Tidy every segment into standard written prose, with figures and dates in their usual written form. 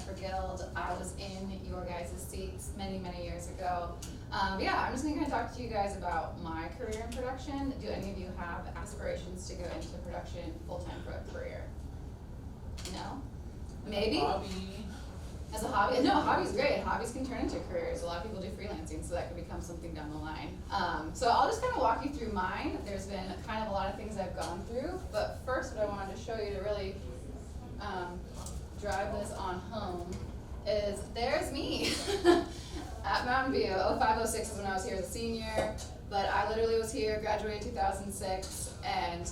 Jennifer Guild. I was in your guys' seats many, many years ago. Yeah, I'm just gonna kind of talk to you guys about my career in production. Do any of you have aspirations to go into production full-time for a career? No? Maybe? Hobby. As a hobby? No, hobby's great. Hobbies can turn into careers. A lot of people do freelancing, so that could become something down the line. So I'll just kind of walk you through mine. There's been kind of a lot of things I've gone through, but first what I wanted to show you to really drive this on home is there's me at Mountain View. 0506 is when I was here as a senior, but I literally was here, graduated 2006, and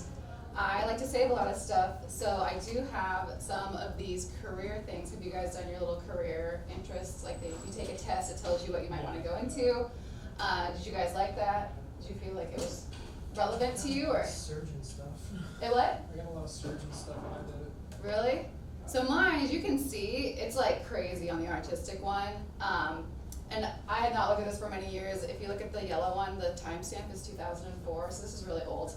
I like to save a lot of stuff, so I do have some of these career things. Have you guys done your little career interests? Like you take a test, it tells you what you might want to go into. Did you guys like that? Did you feel like it was relevant to you? Or Surgeon stuff. it what? I got a lot of surgeon stuff when I did it. Really? So mine, as you can see, it's like crazy on the artistic one. And I had not looked at this for many years. If you look at the yellow one, the timestamp is 2004, so this is really old.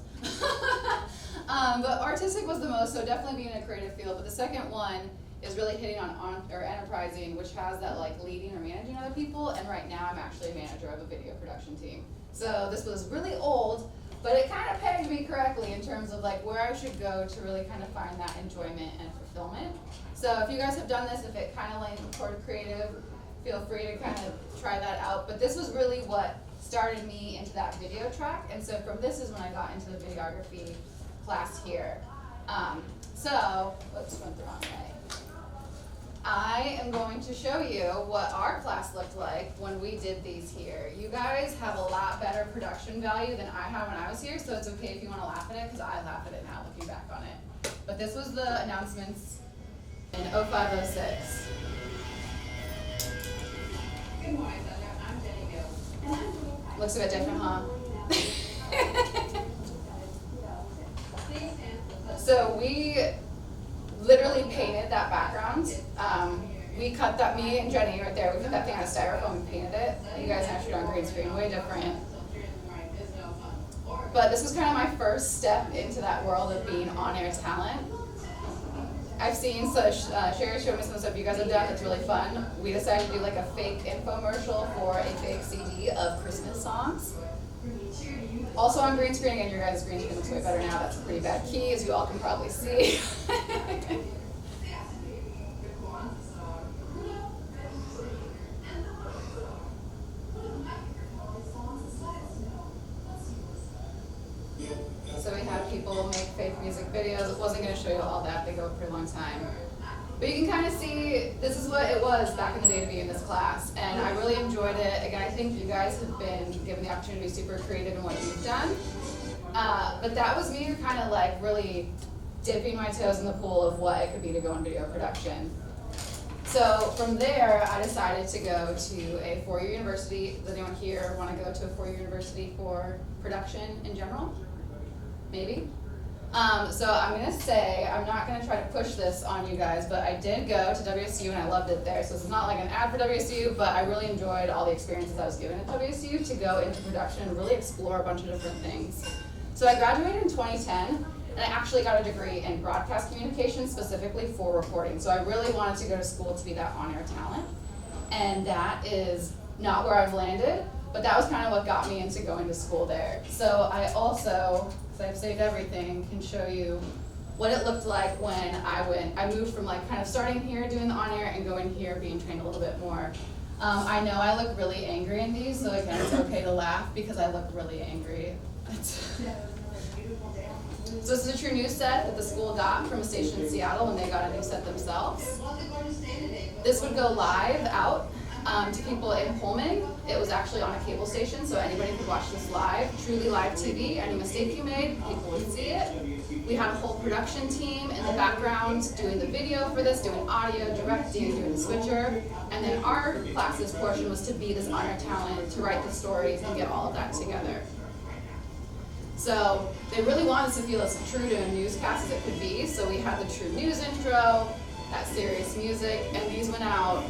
But artistic was the most, so definitely being in a creative field. But the second one is really hitting on or enterprising, which has that like leading or managing other people. And right now I'm actually a manager of a video production team. So this was really old, but it kind of pegged me correctly in terms of like where I should go to really kind of find that enjoyment and fulfillment. So if you guys have done this, if it kind of leans toward creative, feel free to kind of try that out. But this was really what started me into that video track. And so from this is when I got into the videography class here. Oops, went the wrong way. I am going to show you what our class looked like when we did these here. You guys have a lot better production value than I had when I was here, so it's okay if you want to laugh at it, because I laugh at it now looking back on it. But this was the announcements in 0506. Good morning, Thunder. I'm Jenny Gill. Looks a bit different, huh? So we literally painted that background. We cut that, me and Jenny right there, we put that thing on a styrofoam and painted it. You guys actually on green screen, way different. But this was kind of my first step into that world of being on-air talent. I've seen, so Sherry showed me some stuff you guys have done, it's really fun. We decided to do like a fake infomercial for a fake CD of Christmas songs. Also on green screen, again, your guys' green screen looks way better now, that's a pretty bad key, as you all can probably see. So we had people make fake music videos. It wasn't going to show you all that, they go for a long time. But you can kind of see, this is what it was back in the day to be in this class. And I really enjoyed it. Again, I think you guys have been given the opportunity to be super creative in what you've done. But that was me kind of like really dipping my toes in the pool of what it could be to go in video production. So from there, I decided to go to a four-year university. Does anyone here want to go to a four-year university for production in general? Maybe? So I'm going to say, I'm not going to try to push this on you guys, but I did go to WSU and I loved it there. So this is not like an ad for WSU, but I really enjoyed all the experiences I was given at WSU to go into production and really explore a bunch of different things. So I graduated in 2010, and I actually got a degree in broadcast communication specifically for reporting. So I really wanted to go to school to be that on-air talent. And that is not where I've landed, but that was kind of what got me into going to school there. So I also, because I've saved everything, can show you what it looked like when I moved from like kind of starting here doing the on-air and going here being trained a little bit more. I know I look really angry in these, so again, it's okay to laugh because I look really angry. So this is a true news set that the school got from a station in Seattle when they got a new set themselves. This would go live out to people in Pullman. It was actually on a cable station, so anybody could watch this live. Truly live TV. Any mistake you made, people would see it. We had a whole production team in the background doing the video for this, doing audio, directing, doing the switcher. And then our class's portion was to be this on-air talent, to write the stories and get all of that together. So they really wanted us to feel as true to a newscast as it could be. So we had the true news intro, that serious music, and these went out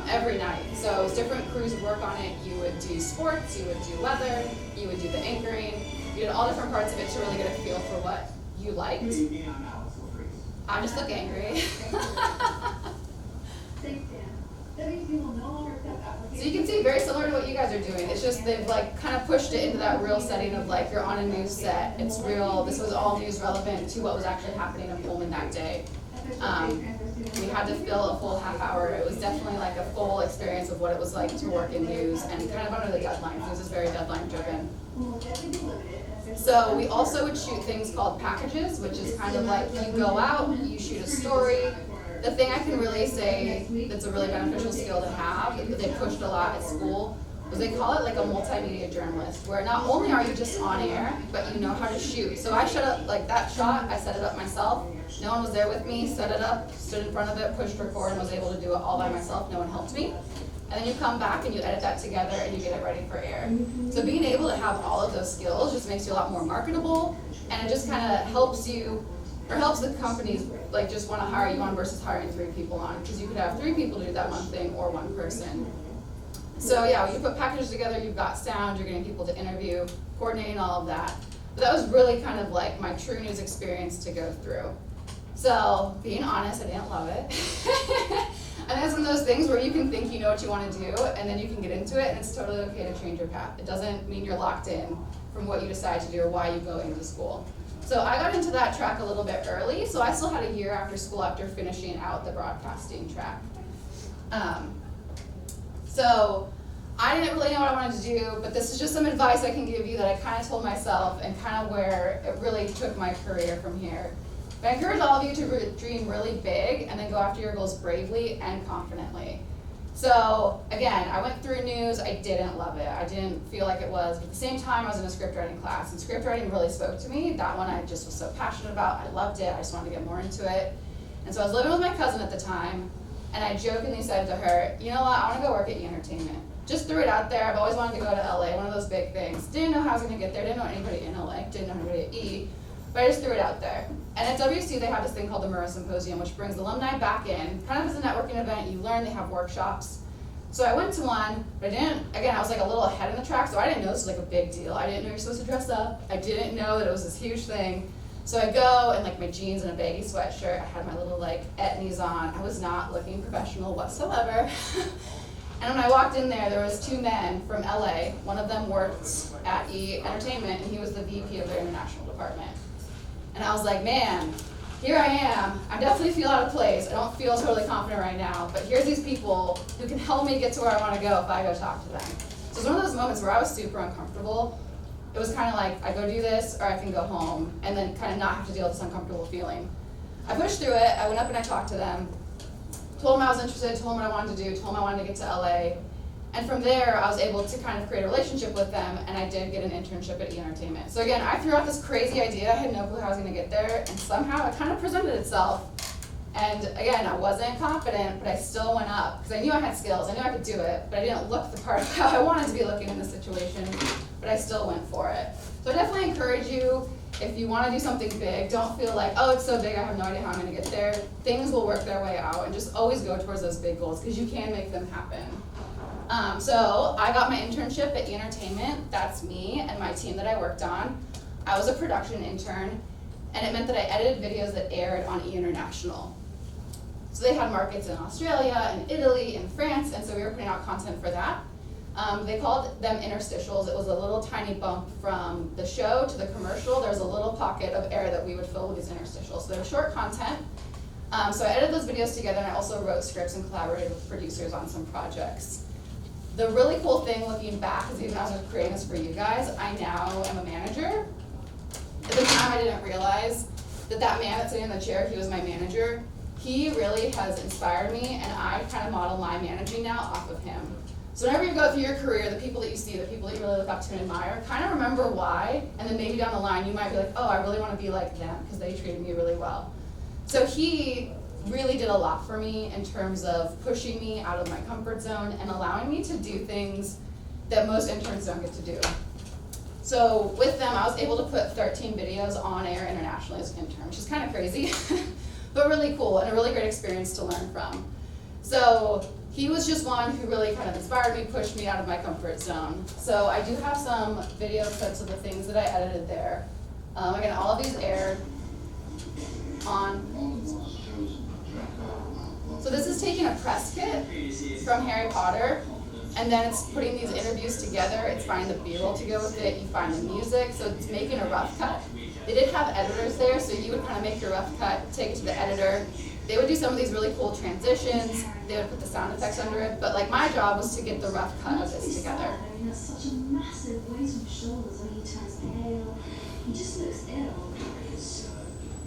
every night. So it was different crews would work on it. You would do sports, you would do weather, you would do the anchoring. You did all different parts of it to really get a feel for what you liked. I just look angry. So you can see very similar to what you guys are doing. It's just they've like kind of pushed it into that real setting of like you're on a news set. It's real. This was all news relevant to what was actually happening in Pullman that day. We had to fill a full half hour. It was definitely like a full experience of what it was like to work in news and kind of under the deadlines. News is very deadline driven. So we also would shoot things called packages, which is kind of like you go out, you shoot a story. The thing I can really say that's a really beneficial skill to have, that they pushed a lot at school, was they call it like a multimedia journalist, where not only are you just on air, but you know how to shoot. So I shut up, like that shot, I set it up myself. No one was there with me, set it up, stood in front of it, pushed record, and was able to do it all by myself. No one helped me. And then you come back and you edit that together and you get it ready for air. So being able to have all of those skills just makes you a lot more marketable, and it just kind of helps you, or helps the companies like just want to hire you on versus hiring 3 people on, because you could have 3 people do that one thing or 1 person. So yeah, when you put packages together, you've got sound, you're getting people to interview, coordinating all of that. But that was really kind of like my true news experience to go through. So being honest, I didn't love it. And it's one of those things where you can think you know what you want to do, and then you can get into it, and it's totally okay to change your path. It doesn't mean you're locked in from what you decide to do or why you go into school. So I got into that track a little bit early, so I still had a year after school after finishing out the broadcasting track. So I didn't really know what I wanted to do, but this is just some advice I can give you that I kind of told myself and kind of where it really took my career from here. But I encourage all of you to dream really big and then go after your goals bravely and confidently. So again, I went through news, I didn't love it. I didn't feel like it was, but at the same time I was in a script writing class, and script writing really spoke to me. That one I just was so passionate about, I loved it, I just wanted to get more into it. And so I was living with my cousin at the time, and I jokingly said to her, you know what, I wanna go work at E! Entertainment. Just threw it out there. I've always wanted to go to LA, one of those big things. Didn't know how I was gonna get there, didn't know anybody in LA, didn't know anybody at E! But I just threw it out there. And at WC, they have this thing called the Murrow Symposium, which brings alumni back in, kind of as a networking event. You learn, they have workshops. So I went to one, but I didn't, again, I was like a little ahead in the track, so I didn't know this was like a big deal. I didn't know you're supposed to dress up. I didn't know that it was this huge thing. So I go in like my jeans and a baggy sweatshirt. I had my little like etnies on. I was not looking professional whatsoever. And when I walked in there was 2 men from LA. One of them worked at E! Entertainment, and he was the VP of their international department. And I was like, man, here I am. I definitely feel out of place. I don't feel totally confident right now, but here's these people who can help me get to where I want to go if I go talk to them. So it's one of those moments where I was super uncomfortable. It was kind of like, I go do this or I can go home and then kind of not have to deal with this uncomfortable feeling. I pushed through it. I went up and I talked to them, told them I was interested, told them what I wanted to do, told them I wanted to get to LA. And from there, I was able to kind of create a relationship with them, and I did get an internship at E! Entertainment. So again, I threw out this crazy idea. I had no clue how I was going to get there, and somehow it kind of presented itself. And again, I wasn't confident, but I still went up, because I knew I had skills. I knew I could do it, but I didn't look the part of how I wanted to be looking in this situation, but I still went for it. So I definitely encourage you, if you want to do something big, don't feel like, oh, it's so big, I have no idea how I'm going to get there. Things will work their way out, and just always go towards those big goals, because you can make them happen. So I got my internship at E! Entertainment. That's me and my team that I worked on. I was a production intern, and it meant that I edited videos that aired on E! International. So they had markets in Australia and Italy and France, and so we were putting out content for that. They called them interstitials. It was a little tiny bump from the show to the commercial. There was a little pocket of air that we would fill with these interstitials. So they were short content. So I edited those videos together, and I also wrote scripts and collaborated with producers on some projects. The really cool thing looking back is even as I was creating this for you guys, I now am a manager. At the time I didn't realize that that man that's sitting in the chair, he was my manager. He really has inspired me, and I kind of model my managing now off of him. So whenever you go through your career, the people that you see, the people that you really look up to and admire, kind of remember why, and then maybe down the line you might be like, oh, I really want to be like them because they treated me really well. So he really did a lot for me in terms of pushing me out of my comfort zone and allowing me to do things that most interns don't get to do. So with them, I was able to put 13 videos on air internationally as an intern, which is kind of crazy, but really cool and a really great experience to learn from. So he was just one who really kind of inspired me, pushed me out of my comfort zone. So I do have some video clips of the things that I edited there. Again, all of these aired on. So this is taking a press kit from Harry Potter, And then it's putting these interviews together, it's finding the B-roll to go with it, you find the music, so it's making a rough cut. They did have editors there, so you would kind of make your rough cut, take it to the editor. They would do some of these really cool transitions, they would put the sound effects under it, but like my job was to get the rough cut of this together. I mean, that's such a massive weight on his shoulders when he turns pale. He just looks ill. He's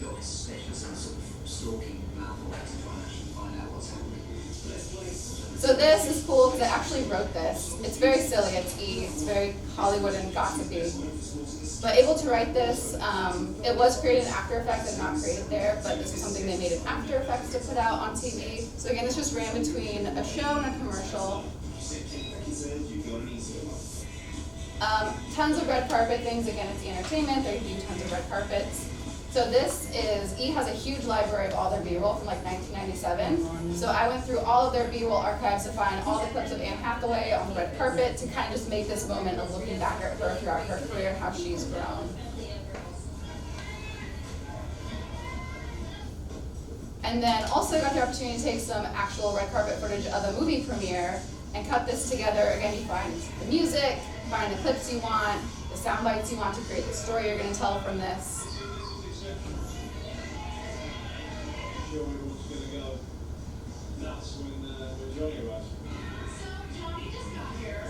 got his specialist sort of stalking Malfoy to find out what's happening. So this is cool because I actually wrote this. It's very silly, it's very Hollywood and gossipy. But able to write this, it was created in After Effects and not created there, but this is something they made in After Effects to put out on TV. So again, this just ran between a show and a commercial. Tons of red carpet things, again, it's the entertainment, they do tons of red carpets. So this is, E has a huge library of all their B-roll from like 1997. So I went through all of their B-roll archives to find all the clips of Anne Hathaway on the red carpet to kind of just make this moment of looking back at her throughout her career and how she's grown. And then also got the opportunity to take some actual red carpet footage of the movie premiere and cut this together. Again, you find the music, find the clips you want, the sound bites you want to create the story you're going to tell from this. Sure we were just gonna go nuts when Johnny arrives. So, Johnny just got here.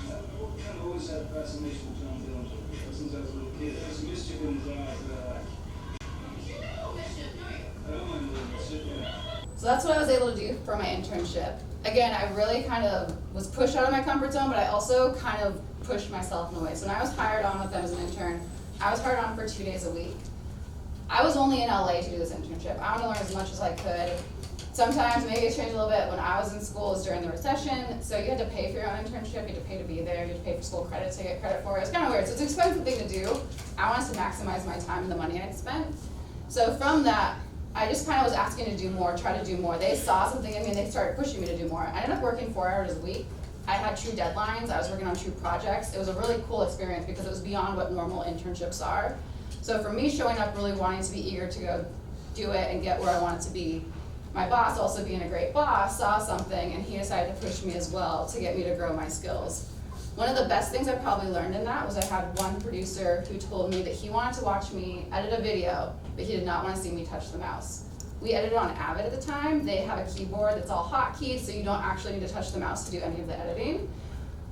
I've kind of always had a fascination with John Dillon since I was a little kid. There's mischief in his eyes that You know Bishop, don't you? I don't mind a little bit. Yeah. So that's what I was able to do for my internship. Again, I really kind of was pushed out of my comfort zone, but I also kind of pushed myself in a way. So when I was hired on with them as an intern, I was hired on for 2 days a week. I was only in LA to do this internship. I wanted to learn as much as I could. Sometimes, maybe it changed a little bit, when I was in school, it was during the recession, so you had to pay for your own internship, you had to pay to be there, you had to pay for school credits to get credit for it. It's kind of weird, so it's an expensive thing to do. I wanted to maximize my time and the money I'd spent. So from that, I just kind of was asking to do more, try to do more. They saw something in me and they started pushing me to do more. I ended up working 4 hours a week. I had true deadlines, I was working on true projects. It was a really cool experience because it was beyond what normal internships are. So for me showing up really wanting to be eager to go do it and get where I wanted to be, my boss, also being a great boss, saw something and he decided to push me as well to get me to grow my skills. One of the best things I probably learned in that was I had one producer who told me that he wanted to watch me edit a video, but he did not want to see me touch the mouse. We edited on Avid at the time. They have a keyboard that's all hotkeys, so you don't actually need to touch the mouse to do any of the editing.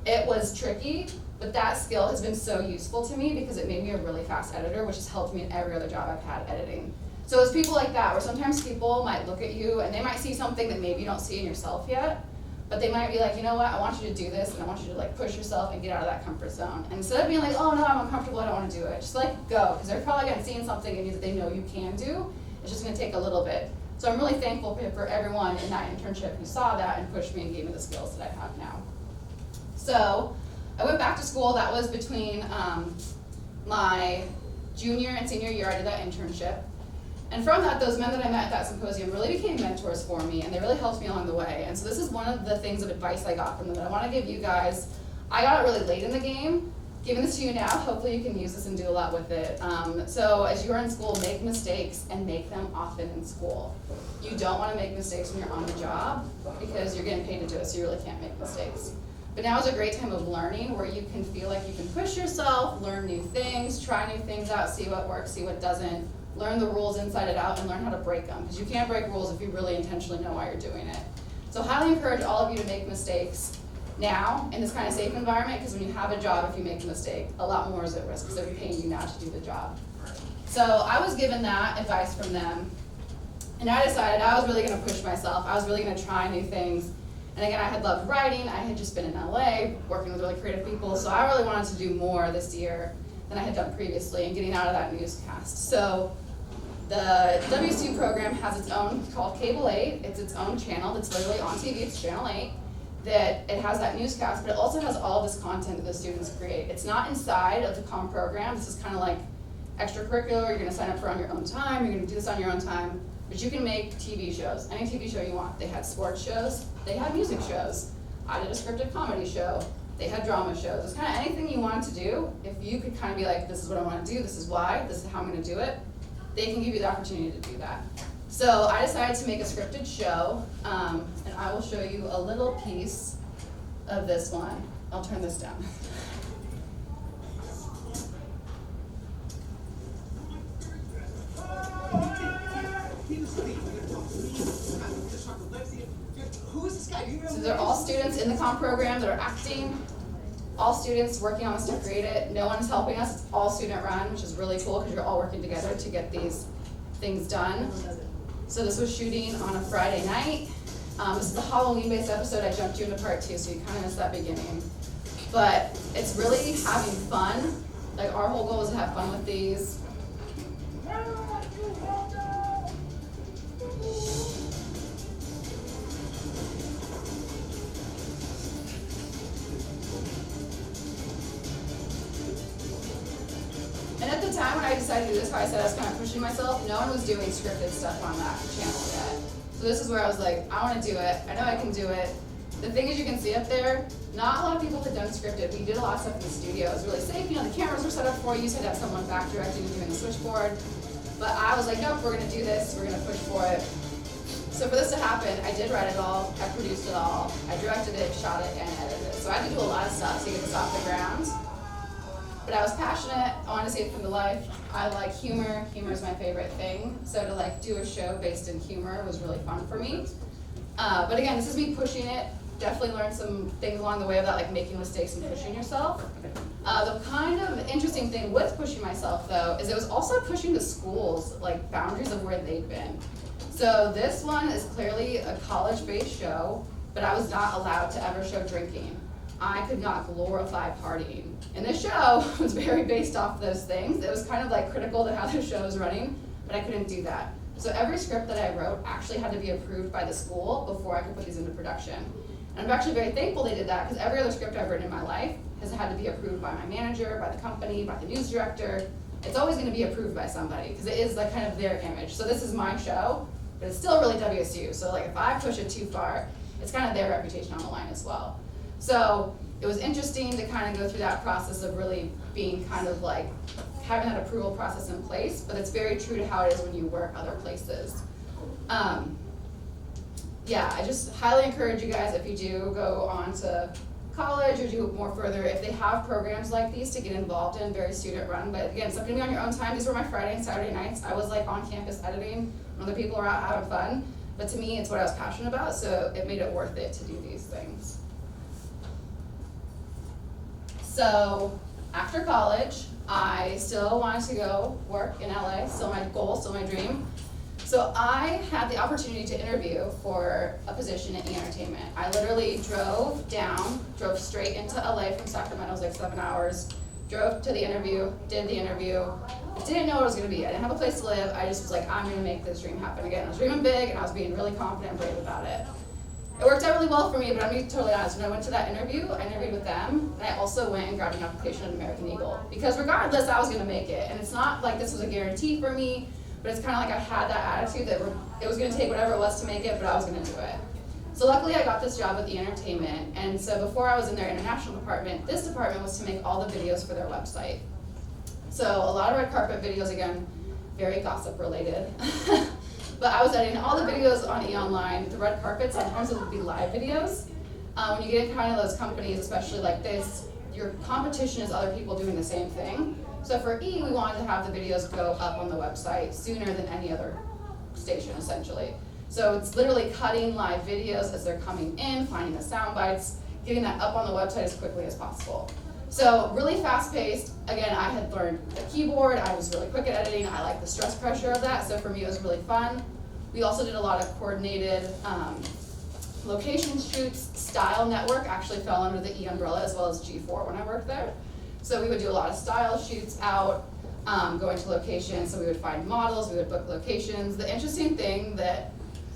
It was tricky, but that skill has been so useful to me because it made me a really fast editor, which has helped me in every other job I've had editing. So it's people like that, where sometimes people might look at you and they might see something that maybe you don't see in yourself yet, but they might be like, you know what, I want you to do this and I want you to like push yourself and get out of that comfort zone. And instead of being like, oh no, I'm uncomfortable, I don't want to do it, just like go, because they're probably gonna see something in you that they know you can do. It's just gonna take a little bit. So I'm really thankful for everyone in that internship who saw that and pushed me and gave me the skills that I have now. So I went back to school. That was between my junior and senior year. I did that internship. And from that, those men that I met at that symposium really became mentors for me, and they really helped me along the way. And so this is one of the things of advice I got from them that I want to give you guys. I got it really late in the game. Giving this to you now, hopefully you can use this and do a lot with it. So as you are in school, make mistakes and make them often in school. You don't want to make mistakes when you're on the job because you're getting paid to do it, so you really can't make mistakes. But now is a great time of learning where you can feel like you can push yourself, learn new things, try new things out, see what works, see what doesn't, learn the rules inside and out, and learn how to break them. Because you can't break rules if you really intentionally know why you're doing it. So highly encourage all of you to make mistakes now in this kind of safe environment, because when you have a job, if you make a mistake, a lot more is at risk because they're paying you now to do the job. So I was given that advice from them, and I decided I was really going to push myself. I was really going to try new things. And again, I had loved writing. I had just been in LA working with really creative people, so I really wanted to do more this year than I had done previously and getting out of that newscast. So the WSU program has its own, it's called Cable 8. It's its own channel that's literally on TV. It's Channel 8. That it has that newscast, but it also has all this content that the students create. It's not inside of the comm program. This is kind of like extracurricular. You're going to sign up for on your own time. You're going to do this on your own time. But you can make TV shows, any TV show you want. They had sports shows. They had music shows. I did a scripted comedy show. They had drama shows. It's kind of anything you wanted to do. If you could kind of be like, this is what I want to do. This is why. This is how I'm going to do it. They can give you the opportunity to do that. So I decided to make a scripted show, and I will show you a little piece of this one. I'll turn this down. Who is this guy? Do you So remember? they're all students in the comp program that are acting, all students working on this to create it. No one's helping us, it's all student run, which is really cool because you're all working together to get these things done. So this was shooting on a Friday night. This is a Halloween-based episode. I jumped you into part 2, so you kind of missed that beginning. But it's really having fun. Like, our whole goal is to have fun with these. And at the time when I decided to do this, I said I was kind of pushing myself. No one was doing scripted stuff on that channel yet. So this is where I was like, I want to do it. I know I can do it. The thing is, you can see up there, not a lot of people had done scripted. We did a lot of stuff in the studio. It was really safe. You know, the cameras were set up for you. You had to have someone back directing and doing the switchboard. But I was like, nope, we're going to do this. We're going to push for it. So for this to happen, I did write it all. I produced it all. I directed it, shot it, and edited it. So I had to do a lot of stuff to get this off the ground. But I was passionate. I wanted to see it come to life. I like humor. Humor is my favorite thing. So to like do a show based in humor was really fun for me. But again, this is me pushing it. Definitely learned some things along the way of that, like making mistakes and pushing yourself. The kind of interesting thing with pushing myself, though, is it was also pushing the schools, like boundaries of where they'd been. So this one is clearly a college-based show, but I was not allowed to ever show drinking. I could not glorify partying. And this show was very based off those things. It was kind of like critical to how the show was running, but I couldn't do that. So every script that I wrote actually had to be approved by the school before I could put these into production. And I'm actually very thankful they did that, because every other script I've written in my life has had to be approved by my manager, by the company, by the news director. It's always going to be approved by somebody, because it is like kind of their image. So this is my show, but it's still really WSU. So like if I push it too far, it's kind of their reputation on the line as well. So it was interesting to kind of go through that process of really being kind of like having that approval process in place, but it's very true to how it is when you work other places. Yeah, I just highly encourage you guys, if you do go on to college or do more further, if they have programs like these to get involved in, very student run. But again, it's something to be on your own time. These were my Friday and Saturday nights. I was like on campus editing when other people were out having fun. But to me, it's what I was passionate about, so it made it worth it to do these things. So after college, I still wanted to go work in LA, still my goal, still my dream. So I had the opportunity to interview for a position in E-Entertainment. I literally drove straight into LA from Sacramento. It was like 7 hours. Drove to the interview, did the interview. Didn't know what it was gonna be. I didn't have a place to live. I just was like, I'm gonna make this dream happen again. I was dreaming big, and I was being really confident and brave about it. It worked out really well for me, but I'm being totally honest. When I went to that interview, I interviewed with them, and I also went and grabbed an application at American Eagle. Because regardless, I was gonna make it. And it's not like this was a guarantee for me, but it's kind of like I had that attitude that it was going to take whatever it was to make it, but I was going to do it. So luckily I got this job with E-Entertainment, and so before I was in their international department, this department was to make all the videos for their website. So a lot of red carpet videos, again, very gossip related. But I was editing all the videos on E-Online. The red carpet, sometimes it would be live videos. When you get in kind of those companies, especially like this, your competition is other people doing the same thing. So for E, we wanted to have the videos go up on the website sooner than any other station, essentially. So it's literally cutting live videos as they're coming in, finding the sound bites, getting that up on the website as quickly as possible. So really fast paced. Again, I had learned the keyboard. I was really quick at editing. I like the stress pressure of that. So for me, it was really fun. We also did a lot of coordinated location shoots. Style Network actually fell under the E umbrella, as well as G4 when I worked there. So we would do a lot of style shoots out, going to locations. So we would find models, we would book locations. The interesting thing that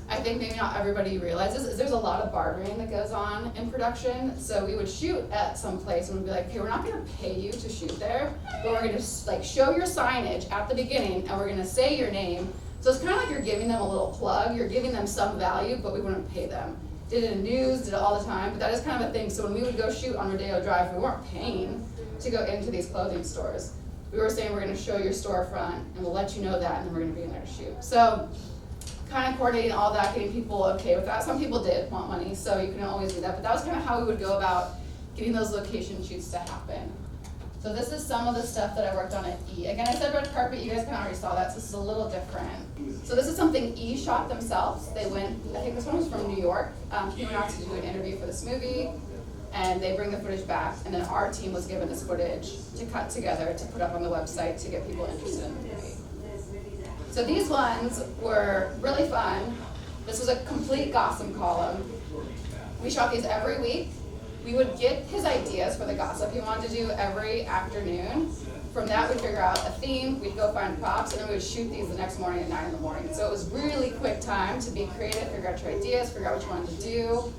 I think maybe not everybody realizes is there's a lot of bartering that goes on in production. So we would shoot at some place and we'd be like, okay, we're not gonna pay you to shoot there, but we're gonna like show your signage at the beginning and we're gonna say your name. So it's kind of like you're giving them a little plug, you're giving them some value, but we wouldn't pay them. Did it in news, did it all the time, but that is kind of a thing. So when we would go shoot on Rodeo Drive, we weren't paying to go into these clothing stores. We were saying we're gonna show your storefront and we'll let you know that and then we're gonna be in there to shoot. So kind of coordinating all that, getting people okay with that. Some people did want money, so you couldn't always do that, but that was kind of how we would go about getting those location shoots to happen. So this is some of the stuff that I worked on at E. Again, I said red carpet, you guys kind of already saw that, so this is a little different. So this is something E shot themselves. They went, I think this one was from New York, he went out to do an interview for this movie, and they bring the footage back, and then our team was given this footage to cut together to put up on the website to get people interested in the movie. So these ones were really fun. This was a complete gossip column. We shot these every week. We would get his ideas for the gossip he wanted to do every afternoon. From that, we'd figure out a theme, we'd go find props, and then we would shoot these the next morning at 9 in the morning. So it was really quick time to be creative, figure out your ideas, figure out what you wanted to do.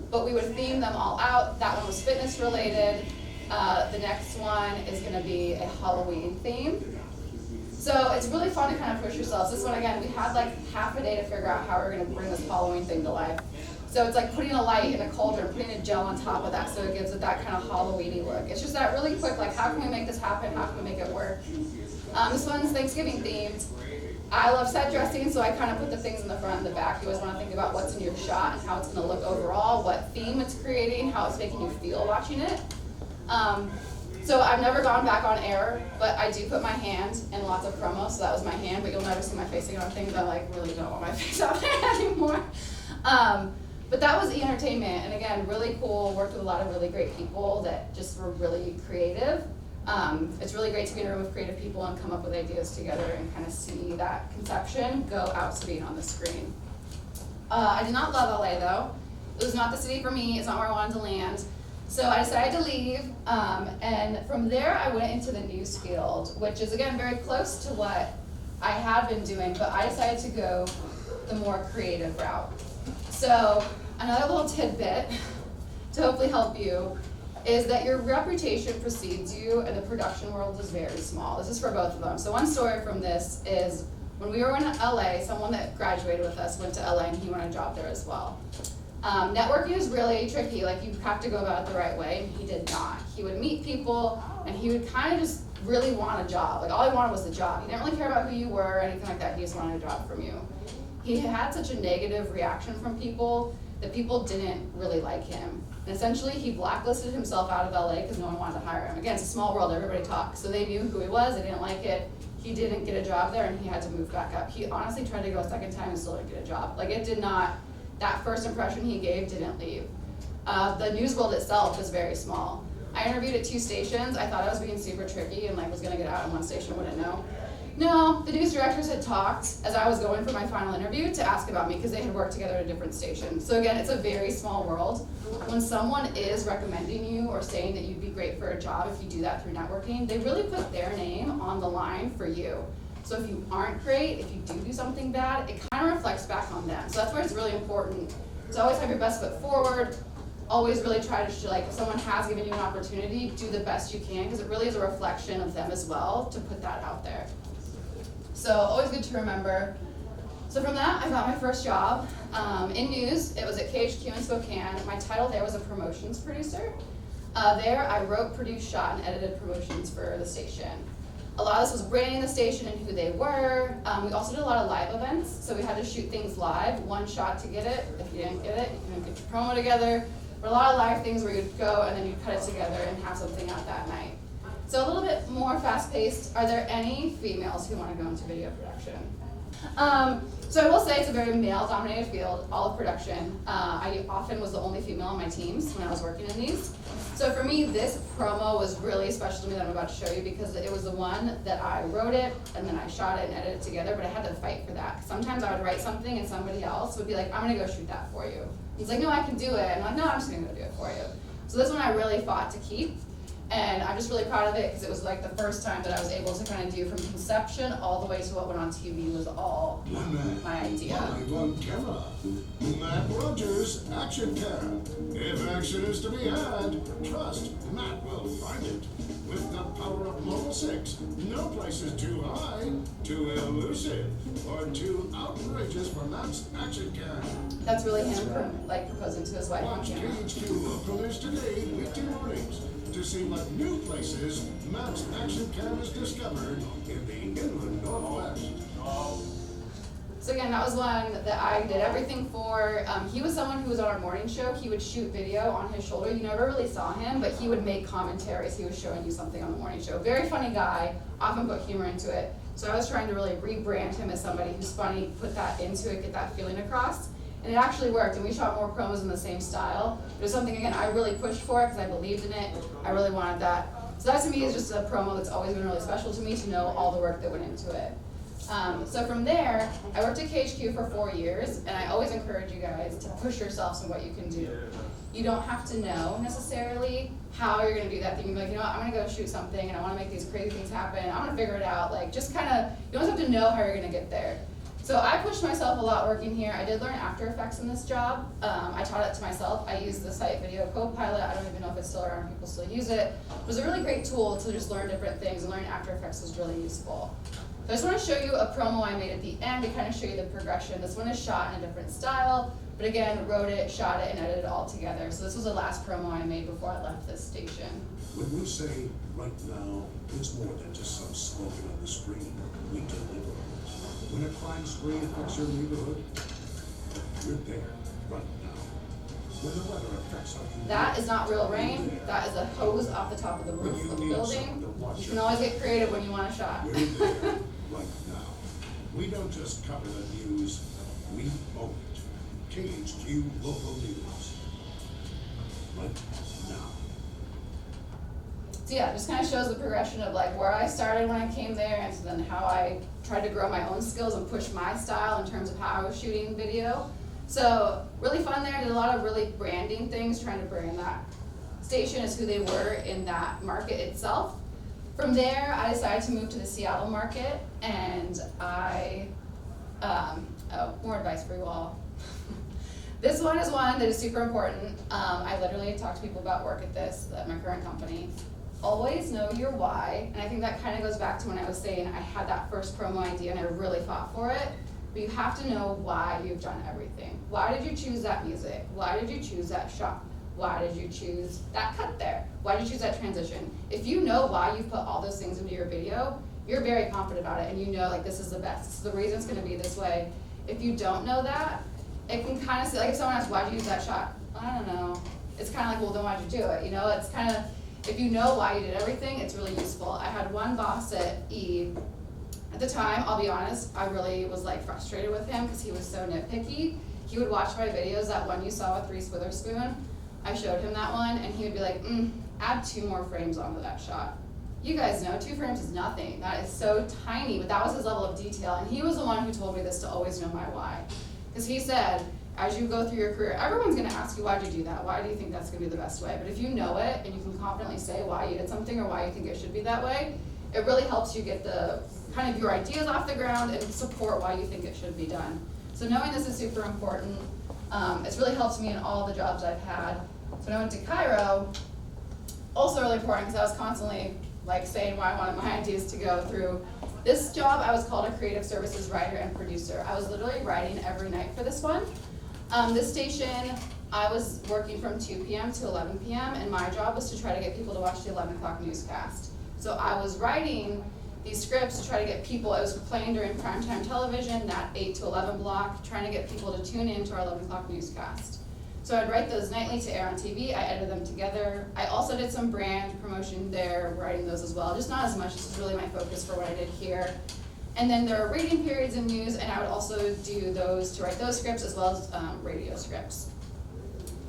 But we would theme them all out. That one was fitness related. The next one is gonna be a Halloween theme. So it's really fun to kind of push yourselves. This one, again, we had like half a day to figure out how we were gonna bring this Halloween thing to life. So it's like putting a light in a cauldron, putting a gel on top of that so it gives it that kind of Halloween-y look. It's just that really quick, like how can we make this happen? How can we make it work? This one's Thanksgiving themed. I love set dressing, so I kind of put the things in the front and the back. You always want to think about what's in your shot and how it's going to look overall, what theme it's creating, how it's making you feel watching it. So I've never gone back on air, but I do put my hand in lots of promos, so that was my hand, but you'll never see my face again on things. I like really don't want my face out there anymore. But that was E! Entertainment, and again, really cool, worked with a lot of really great people that just were really creative. It's really great to be in a room with creative people and come up with ideas together and kind of see that conception go out to being on the screen. I did not love LA though. It was not the city for me, it's not where I wanted to land. So I decided to leave, and from there I went into the news field, which is again very close to what I had been doing, but I decided to go the more creative route. So another little tidbit to hopefully help you is that your reputation precedes you and the production world is very small. This is for both of them. So one story from this is when we were in LA, someone that graduated with us went to LA and he wanted a job there as well. Networking is really tricky, like you have to go about it the right way, and he did not. He would meet people and he would kind of just really want a job. Like all he wanted was the job. He didn't really care about who you were or anything like that, he just wanted a job from you. He had such a negative reaction from people that people didn't really like him. And essentially he blacklisted himself out of LA because no one wanted to hire him. Again, it's a small world, everybody talks. So they knew who he was, they didn't like it. He didn't get a job there and he had to move back up. He honestly tried to go a second time and still didn't get a job. Like it did not, that first impression he gave didn't leave. The news world itself is very small. I interviewed at 2 stations. I thought I was being super tricky and like was gonna get out in one station, wouldn't know. No, the news directors had talked as I was going for my final interview to ask about me because they had worked together at a different station. So again, it's a very small world. When someone is recommending you or saying that you'd be great for a job if you do that through networking, they really put their name on the line for you. So if you aren't great, if you do something bad, it kind of reflects back on them. So that's where it's really important to always have your best foot forward. Always really try to, like, if someone has given you an opportunity, do the best you can because it really is a reflection of them as well to put that out there. So always good to remember. So from that, I got my first job in news. It was at KHQ in Spokane. My title there was a promotions producer. There I wrote, produced, shot, and edited promotions for the station. A lot of this was branding the station and who they were. We also did a lot of live events, so we had to shoot things live, one shot to get it. If you didn't get it, you couldn't get your promo together. But a lot of live things where you'd go and then you'd cut it together and have something out that night. So a little bit more fast-paced. Are there any females who want to go into video production? So I will say it's a very male-dominated field, all of production. I often was the only female on my teams when I was working in these. So for me, this promo was really special to me that I'm about to show you because it was the one that I wrote it and then I shot it and edited it together, but I had to fight for that. Sometimes I would write something and somebody else would be like, I'm gonna go shoot that for you. He's like, no, I can do it. And I'm like, no, I'm just gonna go do it for you. So this one I really fought to keep. And I'm just really proud of it because it was like the first time that I was able to kind of do from conception all the way to what went on TV was all my idea. Live on camera. Matt Rogers, Action Cam. If action is to be had, trust Matt will find it. With the power of Mobil 6, no place is too high, too elusive, or too outrageous for Matt's Action Cam. That's really him proposing to his wife on Watch camera. KHQ Local News Today, weekday mornings, to see what new places Matt's Action Cam has discovered in the Inland Northwest. So again, that was one that I did everything for. He was someone who was on our morning show. He would shoot video on his shoulder. You never really saw him, but he would make commentaries. He was showing you something on the morning show. Very funny guy, often put humor into it. So I was trying to really rebrand him as somebody who's funny, put that into it, get that feeling across. And it actually worked, and we shot more promos in the same style. It was something, again, I really pushed for because I believed in it. I really wanted that. So that to me is just a promo that's always been really special to me, to know all the work that went into it. So from there, I worked at KHQ for 4 years, and I always encourage you guys to push yourselves in what you can do. You don't have to know necessarily how you're gonna do that thing. You're like, you know what, I'm gonna go shoot something, and I wanna make these crazy things happen. I'm gonna figure it out. Like, just kind of, you don't have to know how you're gonna get there. So I pushed myself a lot working here. I did learn After Effects in this job. I taught it to myself. I used the Site Video Copilot. I don't even know if it's still around, people still use it. It was a really great tool to just learn different things, and learning After Effects was really useful. So I just want to show you a promo I made at the end to kind of show you the progression. This one is shot in a different style, but again, wrote it, shot it, and edited it all together. So this was the last promo I made before I left this station. When we say right now, it's more than just some slogan on the screen. We deliver. When a crime spree affects your neighborhood, we're there right now. When the weather affects our community, That is not real rain. That is a hose off the top of the when roof you of the need building. someone to watch You can always get creative when you want a shot. we're there right now. We don't just cover the news, we own it. KHQ Local News. Right now. So yeah, just kind of shows the progression of like where I started when I came there, and so then how I tried to grow my own skills and push my style in terms of how I was shooting video. So really fun there, did a lot of really branding things, trying to brand that station as who they were in that market itself. From there, I decided to move to the Seattle market, and more advice for you all. This one is one that is super important. I literally talk to people about work at this, at my current company. Always know your why, and I think that kind of goes back to when I was saying I had that first promo idea and I really fought for it. But you have to know why you've done everything. Why did you choose that music? Why did you choose that shot? Why did you choose that cut there? Why did you choose that transition? If you know why you've put all those things into your video, you're very confident about it, and you know like this is the best. This is the reason it's gonna be this way. If you don't know that, it can kind of see, like if someone asks, why'd you use that shot? I don't know. It's kind of like, well, then why'd you do it? You know, it's kind of, if you know why you did everything, it's really useful. I had one boss at E. At the time, I'll be honest, I really was like frustrated with him because he was so nitpicky. He would watch my videos, that one you saw with Reese Witherspoon. I showed him that one, and he would be like, add 2 more frames onto that shot. You guys know 2 frames is nothing. That is so tiny, but that was his level of detail. And he was the one who told me this, to always know my why. Because he said, as you go through your career, everyone's gonna ask you, why'd you do that? Why do you think that's gonna be the best way? But if you know it, and you can confidently say why you did something or why you think it should be that way, it really helps you get the, kind of your ideas off the ground and support why you think it should be done. So knowing this is super important. It's really helped me in all the jobs I've had. So when I went to Cairo, also really important because I was constantly like saying why I wanted my ideas to go through. This job, I was called a creative services writer and producer. I was literally writing every night for this one. This station, I was working from 2 p.m. to 11 p.m. and my job was to try to get people to watch the 11 o'clock newscast. So I was writing these scripts to try to get people, it was playing during primetime television, that 8 to 11 block, trying to get people to tune in to our 11 o'clock newscast. So I'd write those nightly to air on TV, I edited them together. I also did some brand promotion there, writing those as well, just not as much, this is really my focus for what I did here. And then there are reading periods in news, and I would also do those to write those scripts as well as radio scripts.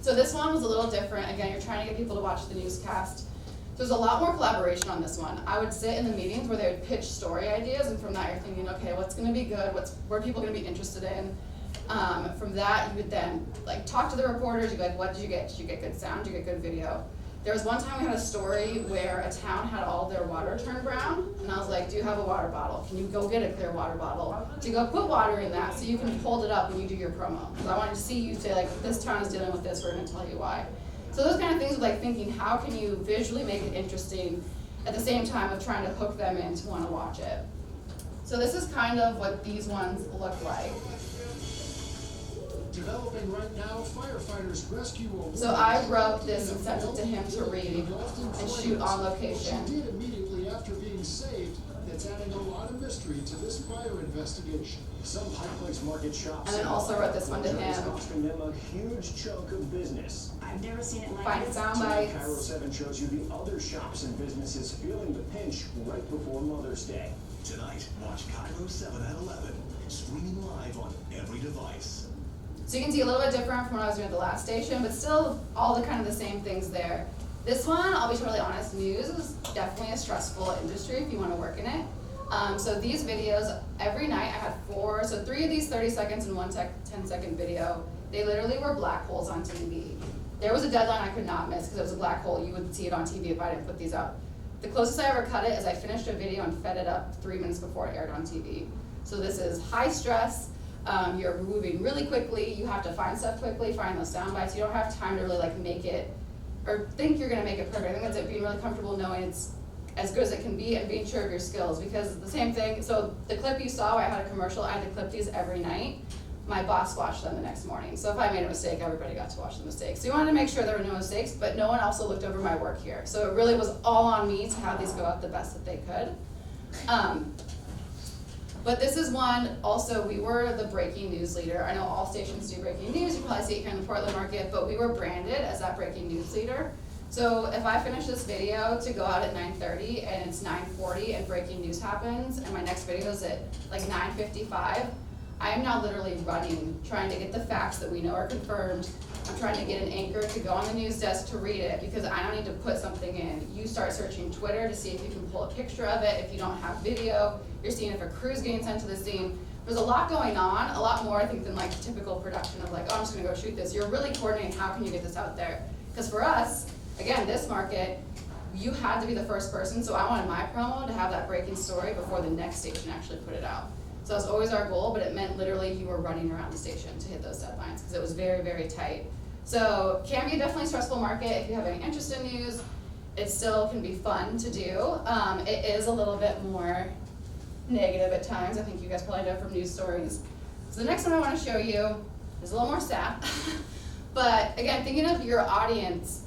So this one was a little different. Again, you're trying to get people to watch the newscast. There's a lot more collaboration on this one. I would sit in the meetings where they would pitch story ideas, and from that you're thinking, okay, what's gonna be good? What are people gonna be interested in? From that, you would then like talk to the reporters. You'd be like, what did you get? Did you get good sound? Did you get good video? There was one time we had a story where a town had all their water turned brown, and I was like, do you have a water bottle? Can you go get a clear water bottle? To go put water in that so you can hold it up when you do your promo. Because I wanted to see you say like, this town is dealing with this, we're gonna tell you why. So those kind of things of like thinking, how can you visually make it interesting at the same time of trying to hook them in to want to watch it. So this is kind of what these ones look like. Developing right now, firefighters rescue a So I wrote this and sent it to him to read and shoot on She location. did immediately after being saved that It's adding a lot of mystery to this fire investigation. Some High Place Market shops. And then also wrote this one to It's him. costing them a huge chunk of business. I've never seen it like Find this. sound Tonight, Cairo bites. 7 shows you the other shops and businesses feeling the pinch right before Mother's Day. Tonight, watch Cairo 7 at 11, streaming live on every device. So you can see a little bit different from what I was doing at the last station, but still all the kind of the same things there. This one, I'll be totally honest, news is definitely a stressful industry if you want to work in it. So these videos, every night I had 4, so 3 of these 30 seconds and 1 10-second video, they literally were black holes on TV. There was a deadline I could not miss because it was a black hole. You would see it on TV if I didn't put these up. The closest I ever cut it is I finished a video and fed it up 3 minutes before it aired on TV. So this is high stress. You're moving really quickly. You have to find stuff quickly, find those sound bites. You don't have time to really like make it or think you're gonna make it perfect. I think that's it, being really comfortable knowing it's as good as it can be and being sure of your skills, because the same thing, so the clip you saw where I had a commercial, I had to clip these every night. My boss watched them the next morning. So if I made a mistake, everybody got to watch the mistakes. So you wanted to make sure there were no mistakes, but no one also looked over my work here. So it really was all on me to have these go out the best that they could. But this is one, also, we were the breaking news leader. I know all stations do breaking news, you probably see it here in the Portland market, but we were branded as that breaking news leader. So if I finish this video to go out at 9:30 and it's 9:40 and breaking news happens and my next video is at like 9:55, I am now literally running, trying to get the facts that we know are confirmed. I'm trying to get an anchor to go on the news desk to read it because I don't need to put something in. You start searching Twitter to see if you can pull a picture of it. If you don't have video, you're seeing if a crew's getting sent to the scene. There's a lot going on, a lot more I think than like typical production of like, oh, I'm just gonna go shoot this. You're really coordinating how can you get this out there. Because for us, again, this market, you had to be the first person, so I wanted my promo to have that breaking story before the next station actually put it out. So that was always our goal, but it meant literally you were running around the station to hit those deadlines because it was very, very tight. So can be a definitely stressful market if you have any interest in news. It still can be fun to do. It is a little bit more negative at times. I think you guys probably know from news stories. So the next one I want to show you is a little more sad. But again, thinking of your audience,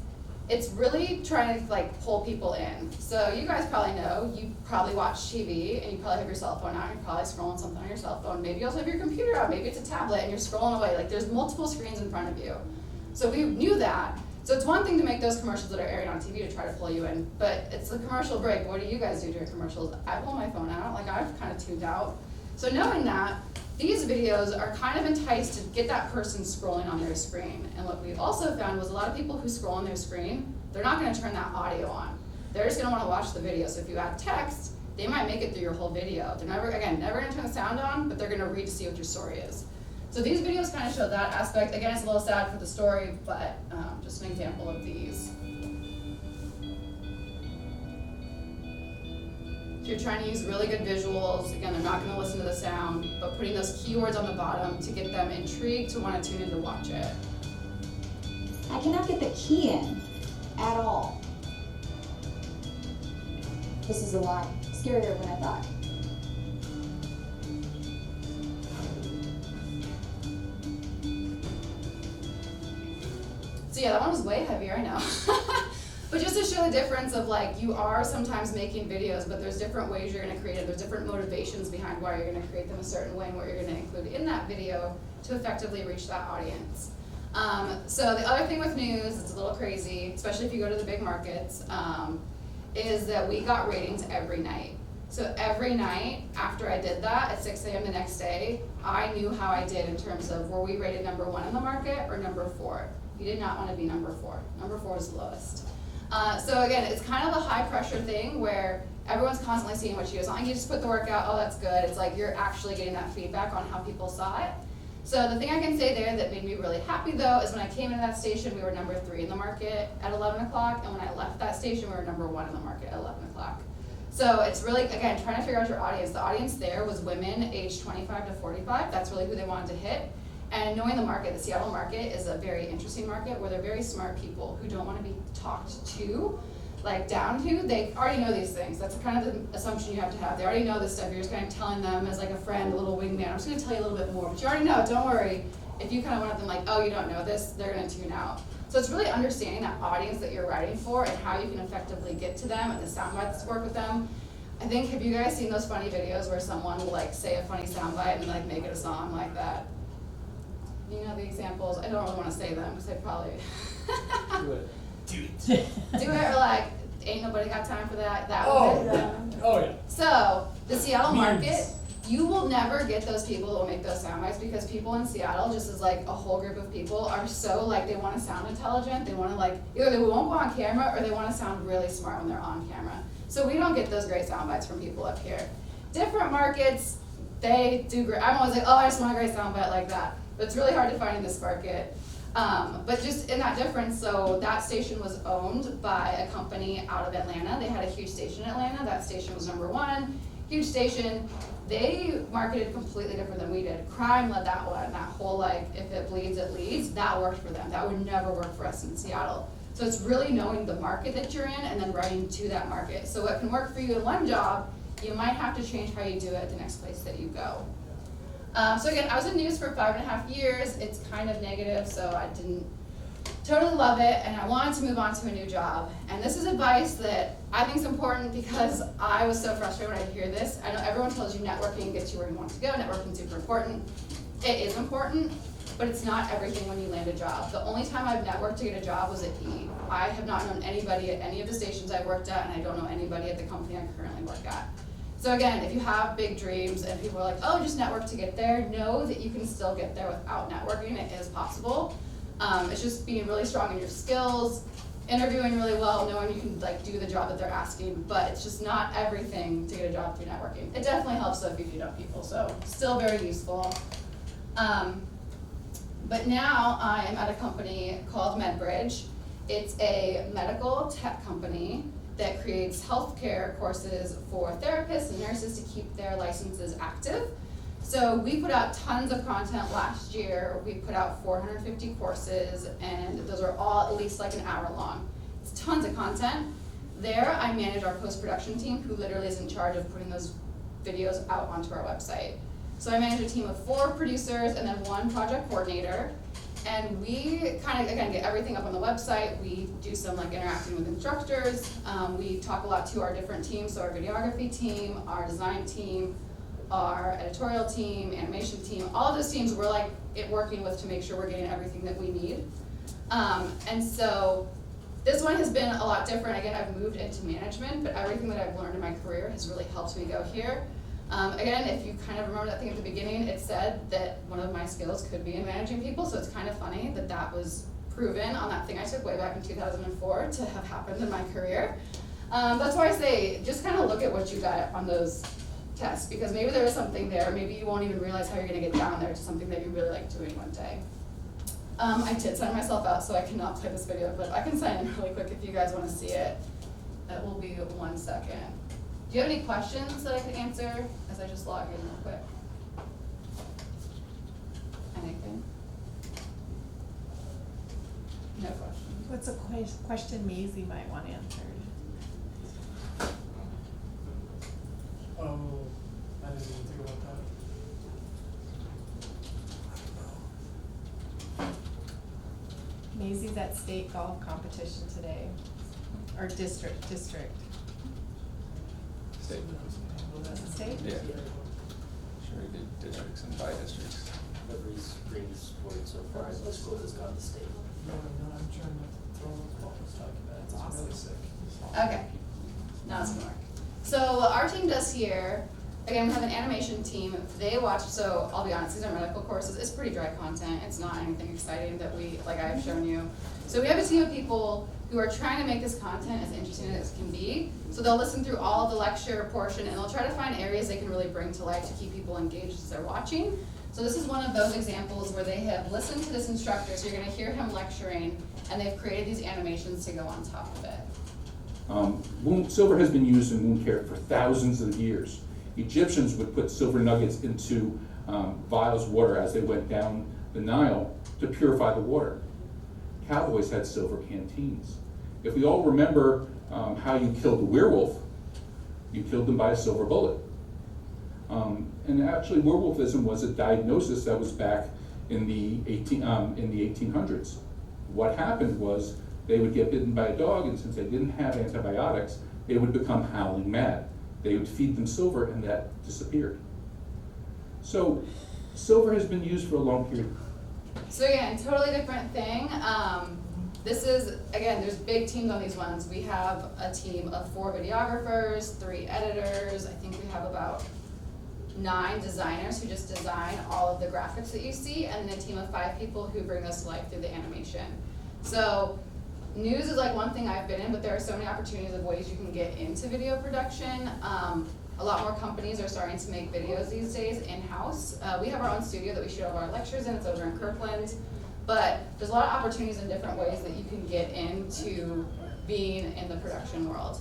it's really trying to like pull people in. So you guys probably know, you probably watch TV and you probably have your cell phone out, you're probably scrolling something on your cell phone. Maybe you also have your computer out, maybe it's a tablet and you're scrolling away. Like there's multiple screens in front of you. So we knew that. So it's one thing to make those commercials that are airing on TV to try to pull you in, but it's a commercial break. What do you guys do during commercials? I pull my phone out, like I've kind of tuned out. So knowing that, these videos are kind of enticed to get that person scrolling on their screen. And what we also found was a lot of people who scroll on their screen, they're not gonna turn that audio on. They're just gonna wanna watch the video. So if you add text, they might make it through your whole video. They're never gonna turn the sound on, but they're gonna read to see what your story is. So these videos kind of show that aspect. Again, it's a little sad for the story, but just an example of these. So you're trying to use really good visuals. Again, they're not gonna listen to the sound, but putting those keywords on the bottom to get them intrigued to wanna tune in to watch it. I cannot get the key in at all. This is a lie. Scarier than I thought. So yeah, that one was way heavier, I know. But just to show the difference of like, you are sometimes making videos, but there's different ways you're gonna create it. There's different motivations behind why you're gonna create them a certain way and what you're gonna include in that video to effectively reach that audience. So the other thing with news, it's a little crazy, especially if you go to the big markets, is that we got ratings every night. So every night after I did that at 6 a.m. the next day, I knew how I did in terms of were we rated number 1 in the market or number 4. You did not want to be number 4. Number 4 is the lowest. So again, it's kind of a high pressure thing where everyone's constantly seeing what you do. It's not like you just put the work out, oh that's good. It's like you're actually getting that feedback on how people saw it. So the thing I can say there that made me really happy though is when I came into that station, we were number 3 in the market at 11 o'clock, and when I left that station, we were number 1 in the market at 11 o'clock. So it's really, again, trying to figure out your audience. The audience there was women aged 25 to 45. That's really who they wanted to hit. And knowing the market, the Seattle market is a very interesting market where they're very smart people who don't want to be talked to, like down to. They already know these things. That's kind of the assumption you have to have. They already know this stuff. You're just kind of telling them as like a friend, a little wingman. I'm just going to tell you a little bit more, but you already know. Don't worry. If you kind of want them like, oh, you don't know this, they're going to tune out. So it's really understanding that audience that you're writing for and how you can effectively get to them and the sound bites to work with them. I think, have you guys seen those funny videos where someone will like say a funny soundbite and like make it a song like that? You know the examples? I don't really wanna say them, cause I probably. Do it. Do it, or like, ain't nobody got time for that, that Oh, one. yeah. Oh, yeah. So, the Seattle Memes. market, you will never get those people that will make those sound bites because people in Seattle, just as like a whole group of people, are so like, they wanna sound intelligent, they wanna like, either they won't go on camera or they wanna sound really smart when they're on camera. So we don't get those great sound bites from people up here. Different markets, they do great. I'm always like, oh, I just want a great sound bite like that. But it's really hard to find in this market. But just in that difference, so that station was owned by a company out of Atlanta. They had a huge station in Atlanta. That station was #1, huge station. They marketed completely different than we did. Crime led that one. That whole like, if it bleeds, it leads. That worked for them. That would never work for us in Seattle. So it's really knowing the market that you're in and then writing to that market. So what can work for you in one job, you might have to change how you do it at the next place that you go. So again, I was in news for 5.5 years. It's kind of negative, so I didn't totally love it, and I wanted to move on to a new job. And this is advice that I think is important because I was so frustrated when I hear this. I know everyone tells you networking gets you where you want to go. Networking is super important. It is important, but it's not everything when you land a job. The only time I've networked to get a job was at E! I have not known anybody at any of the stations I've worked at, and I don't know anybody at the company I currently work at. So again, if you have big dreams and people are like, oh, just network to get there, know that you can still get there without networking. It is possible. It's just being really strong in your skills, interviewing really well, knowing you can like do the job that they're asking, but it's just not everything to get a job through networking. It definitely helps though if you do know people, so still very useful. But now I am at a company called MedBridge. It's a medical tech company that creates healthcare courses for therapists and nurses to keep their licenses active. So we put out tons of content last year. We put out 450 courses, and those are all at least like an hour long. It's tons of content. There, I manage our post-production team, who literally is in charge of putting those videos out onto our website. So I manage a team of 4 producers and then 1 project coordinator. And we kind of, again, get everything up on the website. We do some like interacting with instructors. We talk a lot to our different teams, so our videography team, our design team, our editorial team, animation team, all of those teams we're like working with to make sure we're getting everything that we need. And so this one has been a lot different. Again, I've moved into management, but everything that I've learned in my career has really helped me go here. Again, if you kind of remember that thing at the beginning, it said that one of my skills could be in managing people, so it's kind of funny that that was proven on that thing I took way back in 2004 to have happened in my career. That's why I say, just kind of look at what you got on those tests, because maybe there is something there, maybe you won't even realize how you're gonna get down there to something that you really like doing one day. I did sign myself out, so I cannot play this video, but I can sign in really quick if you guys wanna see it. That will be 1 second. Do you have any questions that I could answer as I just log in real quick? Anything? No questions. What's a question Maisie might want answered? Oh, I didn't even think about that. Maisie's at state golf competition today, or district. State. State? Yeah. Sure, we did districts and by-districts. Everybody's green scored so far in the school has gone to state. No, I'm trying to throw a ball and talk about it. It's Awesome. really sick. Okay, now it's gonna work. So what our team does here, again, we have an animation team. They watch, so I'll be honest, these are medical courses. It's pretty dry content. It's not anything exciting that I've shown you. So we have a team of people who are trying to make this content as interesting as it can be. So they'll listen through all of the lecture portion and they'll try to find areas they can really bring to life to keep people engaged as they're watching. So this is one of those examples where they have listened to this instructor, so you're gonna hear him lecturing, and they've created these animations to go on top of it. Silver has been used in wound care for thousands of years. Egyptians would put silver nuggets into vials of water as they went down the Nile to purify the water. Cowboys had silver canteens. If we all remember how you killed a werewolf, you killed them by a silver bullet. And actually, werewolfism was a diagnosis that was back in the 1800s. What happened was they would get bitten by a dog, and since they didn't have antibiotics, they would become howling mad. They would feed them silver and that disappeared. So silver has been used for a long period. So again, totally different thing. This is, again, there's big teams on these ones. We have a team of 4 videographers, 3 editors. I think we have about 9 designers who just design all of the graphics that you see, and then a team of 5 people who bring those to life through the animation. So news is like one thing I've been in, but there are so many opportunities of ways you can get into video production. A lot more companies are starting to make videos these days in-house. We have our own studio that we shoot all of our lectures in. It's over in Kirkland. But there's a lot of opportunities in different ways that you can get into being in the production world.